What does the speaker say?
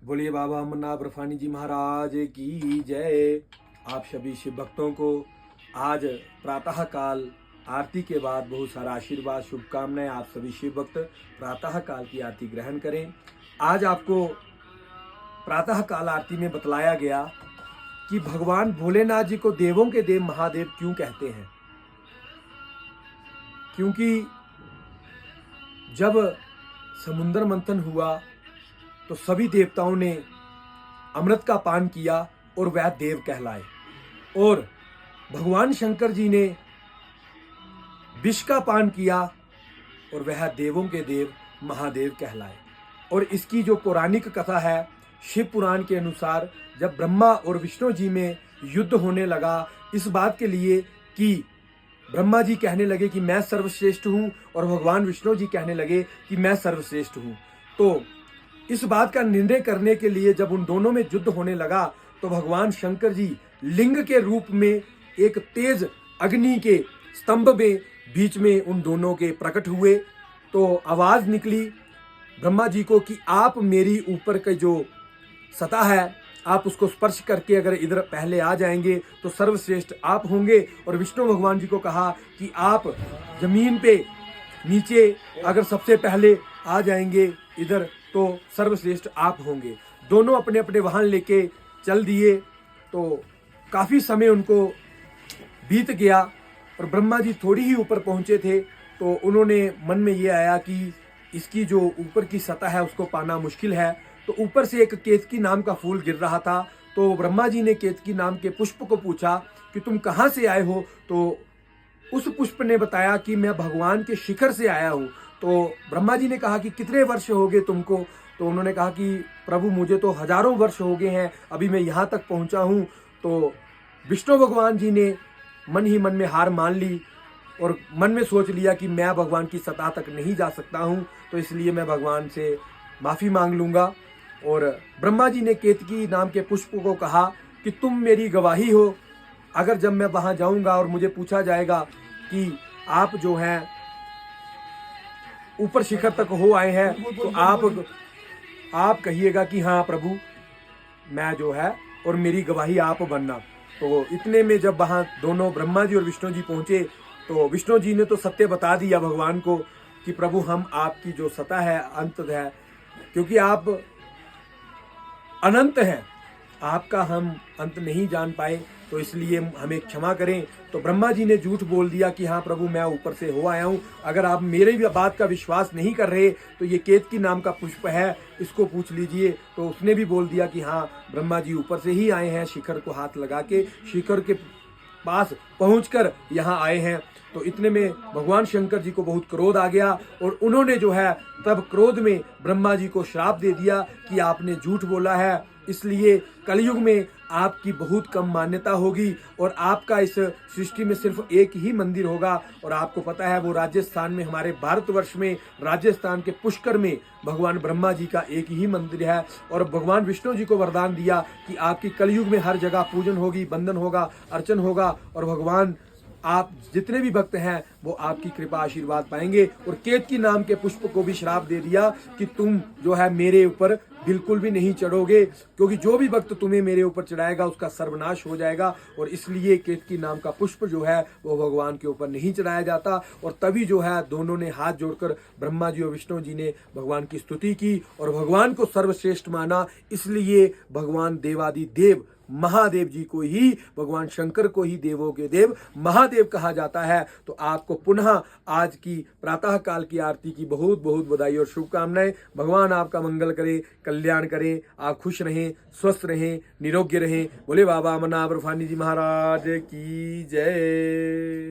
बोलिए बाबा अमरनाथ बर्फानी जी महाराज की जय। आप सभी शिव भक्तों को आज प्रातः काल आरती के बाद बहुत सारा आशीर्वाद शुभकामनाएं। आप सभी शिव भक्त प्रातः काल की आरती ग्रहण करें। आज आपको प्रातः काल आरती में बतलाया गया कि भगवान भोलेनाथ जी को देवों के देव महादेव क्यों कहते हैं। क्योंकि जब समुद्र मंथन हुआ तो सभी देवताओं ने अमृत का पान किया और वह देव कहलाए, और भगवान शंकर जी ने विष का पान किया और वह देवों के देव महादेव कहलाए। और इसकी जो पौराणिक कथा है, शिव पुराण के अनुसार जब ब्रह्मा और विष्णु जी में युद्ध होने लगा इस बात के लिए कि ब्रह्मा जी कहने लगे कि मैं सर्वश्रेष्ठ हूं और भगवान विष्णु जी कहने लगे कि मैं सर्वश्रेष्ठ हूं, तो इस बात का निर्णय करने के लिए जब उन दोनों में युद्ध होने लगा तो भगवान शंकर जी लिंग के रूप में एक तेज अग्नि के स्तंभ में बीच में उन दोनों के प्रकट हुए। तो आवाज निकली ब्रह्मा जी को कि आप मेरी ऊपर के जो सतह है आप उसको स्पर्श करके अगर इधर पहले आ जाएंगे तो सर्वश्रेष्ठ आप होंगे। और विष्णु भगवान जी को कहा कि आप जमीन पे नीचे अगर सबसे पहले आ जाएंगे इधर तो सर्वश्रेष्ठ आप होंगे। दोनों अपने अपने वाहन लेके चल दिए। तो काफी समय उनको बीत गया और ब्रह्मा जी थोड़ी ही ऊपर पहुंचे थे तो उन्होंने मन में ये आया कि इसकी जो ऊपर की सतह है उसको पाना मुश्किल है। तो ऊपर से एक केतकी नाम का फूल गिर रहा था, तो ब्रह्मा जी ने केतकी नाम के पुष्प को पूछा कि तुम कहाँ से आए हो। तो उस पुष्प ने बताया कि मैं भगवान के शिखर से आया हूँ। तो ब्रह्मा जी ने कहा कि कितने वर्ष हो गए तुमको। तो उन्होंने कहा कि प्रभु मुझे तो हजारों वर्ष हो गए हैं, अभी मैं यहाँ तक पहुँचा हूँ। तो विष्णु भगवान जी ने मन ही मन में हार मान ली और मन में सोच लिया कि मैं भगवान की सतह तक नहीं जा सकता हूँ, तो इसलिए मैं भगवान से माफ़ी मांग लूँगा। और ब्रह्मा जी ने केतकी नाम के पुष्प को कहा कि तुम मेरी गवाही हो, अगर जब मैं वहाँ जाऊँगा और मुझे पूछा जाएगा कि आप जो हैं ऊपर शिखर तक हो आए हैं तो आप कहिएगा कि हाँ प्रभु मैं जो है, और मेरी गवाही आप बनना। तो इतने में जब वहाँ दोनों ब्रह्मा जी और विष्णु जी पहुँचे तो विष्णु जी ने तो सत्य बता दिया भगवान को कि प्रभु हम आपकी जो सत्ता है अंत है, क्योंकि आप अनंत हैं, आपका हम अंत नहीं जान पाए, तो इसलिए हमें क्षमा करें। तो ब्रह्मा जी ने झूठ बोल दिया कि हाँ प्रभु मैं ऊपर से हो आया हूँ, अगर आप मेरे भी बात का विश्वास नहीं कर रहे तो ये केतकी नाम का पुष्प है इसको पूछ लीजिए। तो उसने भी बोल दिया कि हाँ ब्रह्मा जी ऊपर से ही आए हैं, शिखर को हाथ लगा के शिखर के पास पहुंचकर यहाँ आए हैं। तो इतने में भगवान शंकर जी को बहुत क्रोध आ गया और उन्होंने जो है तब क्रोध में ब्रह्मा जी को श्राप दे दिया कि आपने झूठ बोला है, इसलिए कलयुग में आपकी बहुत कम मान्यता होगी और आपका इस सृष्टि में सिर्फ एक ही मंदिर होगा। और आपको पता है वो राजस्थान में, हमारे भारतवर्ष में राजस्थान के पुष्कर में भगवान ब्रह्मा जी का एक ही मंदिर है। और भगवान विष्णु जी को वरदान दिया कि आपकी कलयुग में हर जगह पूजन होगी, बंदन होगा, अर्चन होगा, और भगवान आप जितने भी भक्त हैं वो आपकी कृपा आशीर्वाद पाएंगे। और केतकी नाम के पुष्प को भी श्राप दे दिया कि तुम जो है मेरे ऊपर बिल्कुल भी नहीं चढ़ोगे, क्योंकि जो भी भक्त तुम्हें मेरे ऊपर चढ़ाएगा उसका सर्वनाश हो जाएगा। और इसलिए केतकी नाम का पुष्प जो है वो भगवान के ऊपर नहीं चढ़ाया जाता। और तभी जो है दोनों ने हाथ जोड़कर ब्रह्मा जी और विष्णु जी ने भगवान की स्तुति की और भगवान को सर्वश्रेष्ठ माना। इसलिए भगवान देवादि देव महादेव जी को ही, भगवान शंकर को ही देवों के देव महादेव कहा जाता है। तो आपको पुनः आज की प्रातः काल की आरती की बहुत बहुत बधाई और शुभकामनाएं। भगवान आपका मंगल करे, कल्याण करें, आप खुश रहें, स्वस्थ रहें, निरोग्य रहें। बोले बाबा अमरनाथ बर्फानी जी महाराज की जय।